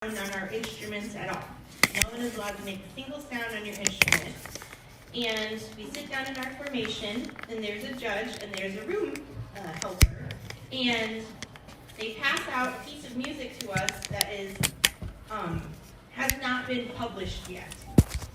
on our instruments at all. No one is allowed to make a single sound on your instrument. And we sit down in our formation, and there's a judge, and there's a room helper. And they pass out a piece of music to us that is has not been published yet.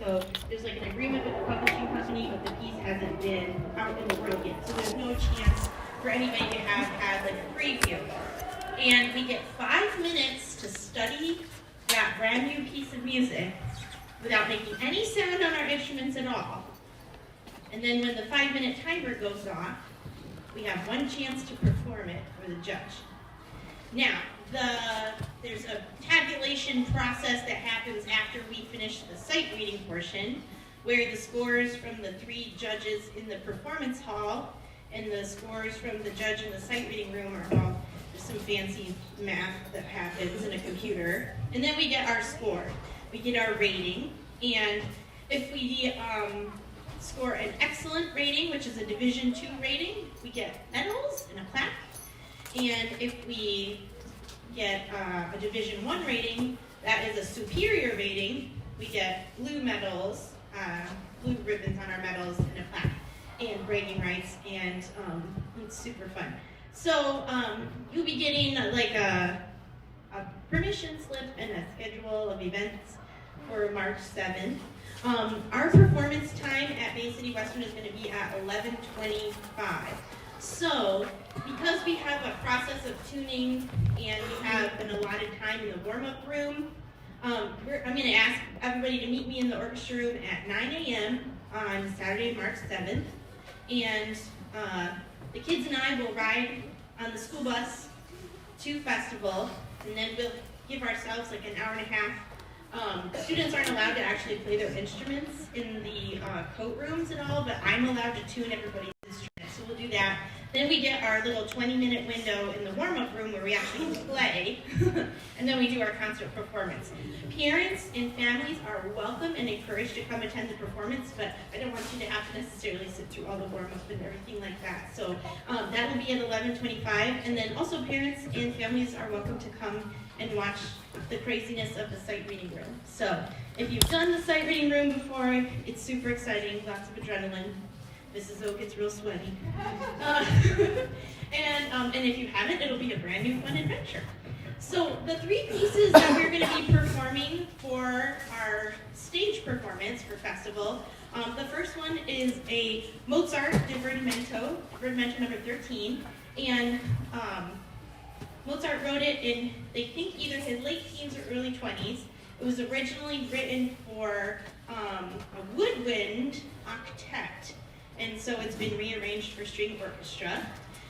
So there's like an agreement with the publishing company, but the piece hasn't been out in the world yet. So there's no chance for anybody to have had like a preview. And we get 5 minutes to study that brand new piece of music without making any sound on our instruments at all. And then when the 5-minute timer goes off, we have one chance to perform it for the judge. Now, there's a tabulation process that happens after we finish the sight reading portion, where the scores from the 3 judges in the performance hall and the scores from the judge in the sight reading room are all just some fancy math that happens in a computer. And then we get our score. We get our rating. And if we score an excellent rating, which is a Division II rating, we get medals and a plaque. And if we get a Division I rating, that is a superior rating, we get blue medals, blue ribbons on our medals, and a plaque, and bragging rights, and it's super fun. So you'll be getting a permission slip and a schedule of events for March 7th. Our performance time at Bay City Western is going to be at 11:25. So, because we have a process of tuning and we have an allotted time in the warm-up room, I'm going to ask everybody to meet me in the orchestra room at 9 a.m. on Saturday, March 7th. And the kids and I will ride on the school bus to festival, and then we'll give ourselves like an hour and a half. Students aren't allowed to actually play their instruments in the coat rooms at all, but I'm allowed to tune everybody's instruments, so we'll do that. Then we get our little 20-minute window in the warm-up room where we actually play, and then we do our concert performance. Parents and families are welcome and encouraged to come attend the performance, but I don't want you to have to necessarily sit through all the warm-up and everything like that. So that will be at 11:25, and then also parents and families are welcome to come and watch the craziness of the sight reading room. So if you've done the sight reading room before, it's super exciting, lots of adrenaline. Mrs. O gets real sweaty. And if you haven't, it'll be a brand new fun adventure. So the 3 pieces that we're going to be performing for our stage performance for festival, the first one is a Mozart Divertimento number 13. And Mozart wrote it in, they think, either his late teens or early 20s. It was originally written for a woodwind octet. And so it's been rearranged for string orchestra.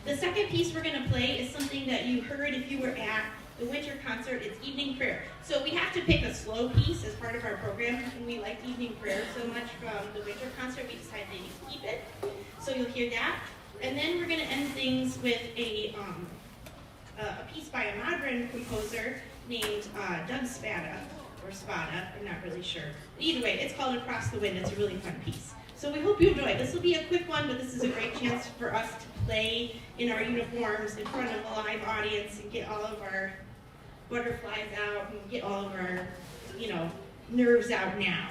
The second piece we're going to play is something that you heard if you were at the winter concert. It's Evening Prayer. So we have to pick a slow piece as part of our program, and we liked Evening Prayer so much from the winter concert, we decided to keep it. So you'll hear that. And then we're going to end things with a piece by a modern composer named Doug Spada, or Spada, I'm not really sure. Either way, it's called Across the Wind. It's a really fun piece. So we hope you enjoy. This will be a quick one, but this is a great chance for us to play in our uniforms in front of a live audience and get all of our butterflies out and get all of our, nerves out now.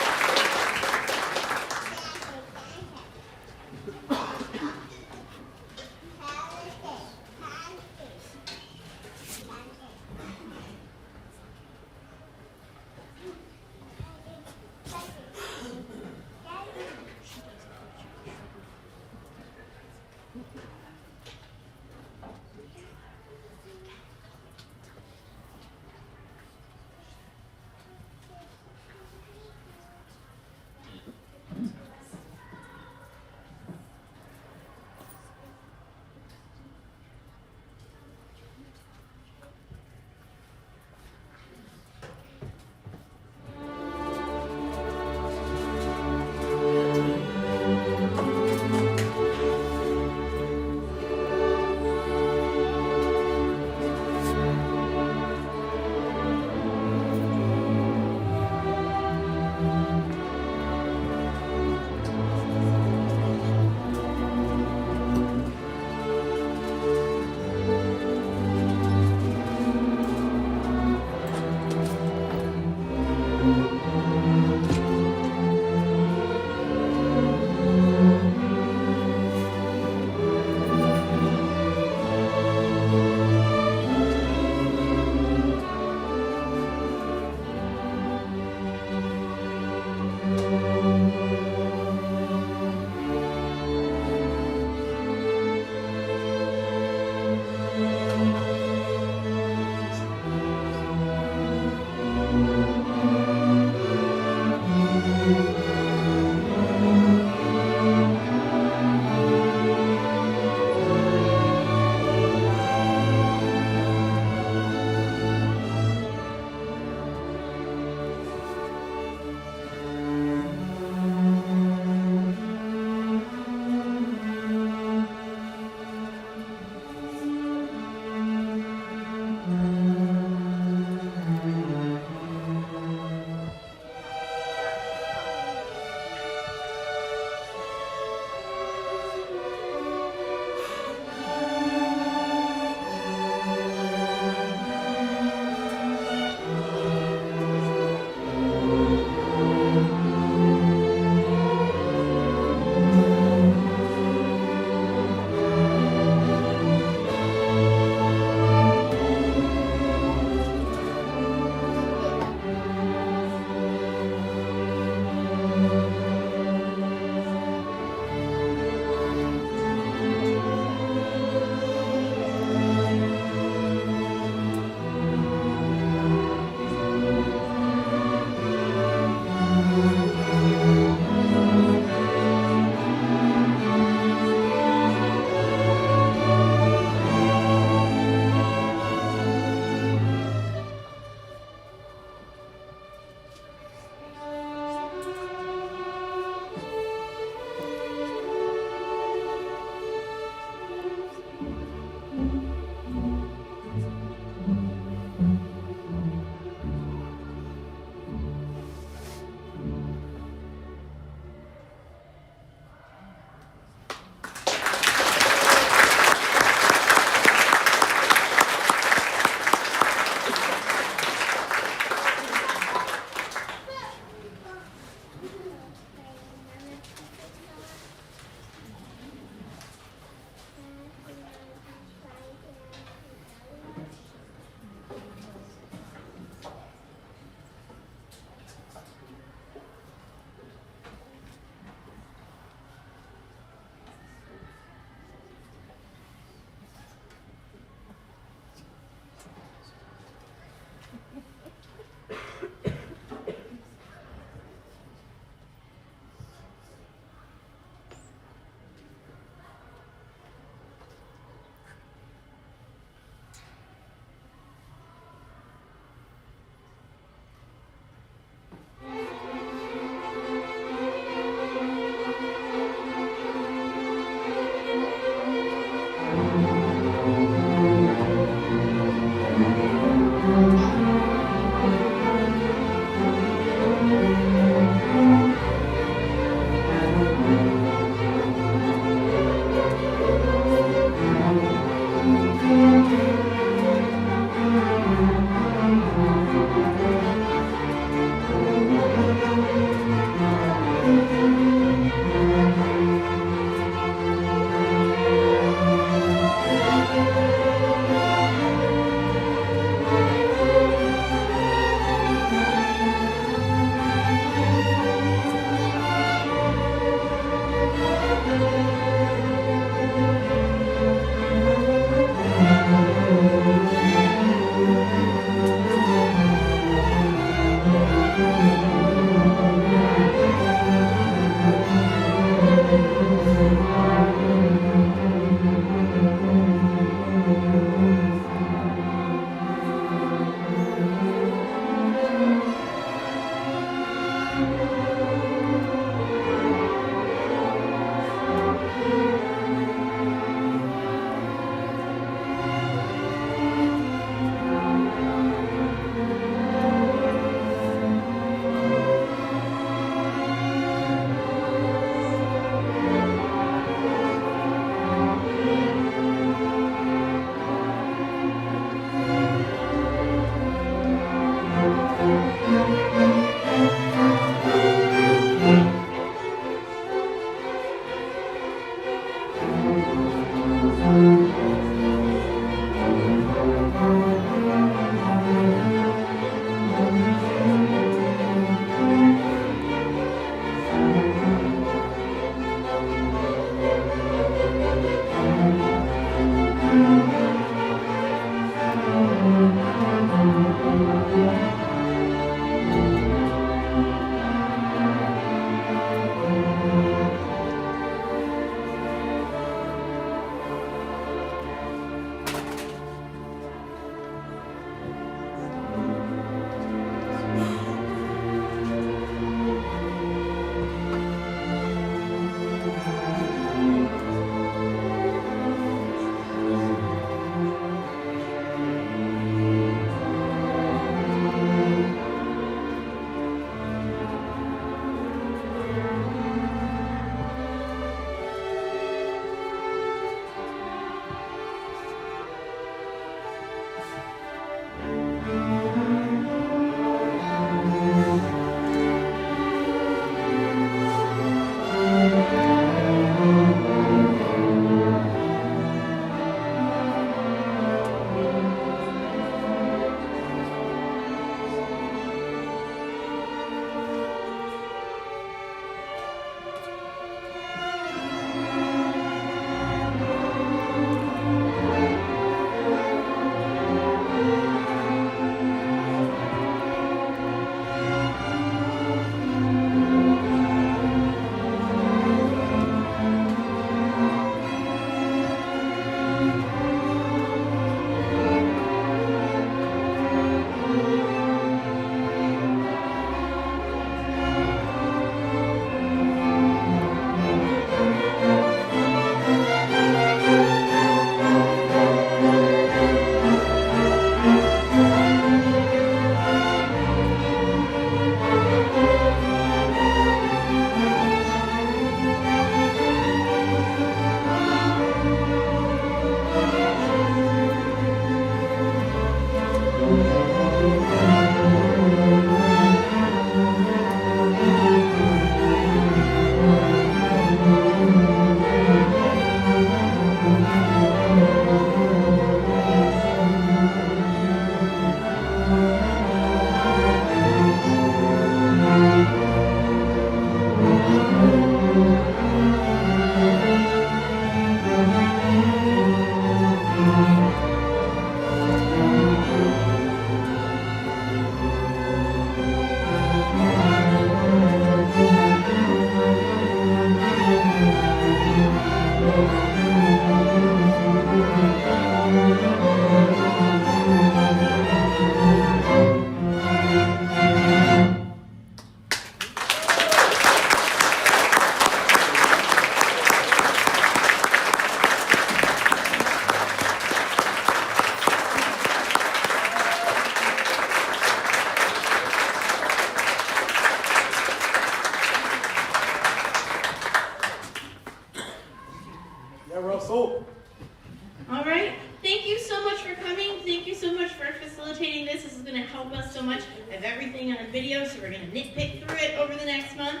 help us so much. I have everything on video, so we're going to nitpick through it over the next month.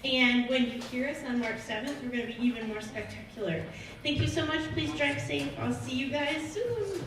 And when you hear us on March 7th, we're going to be even more spectacular. Thank you so much. Please drive safe. I'll see you guys soon.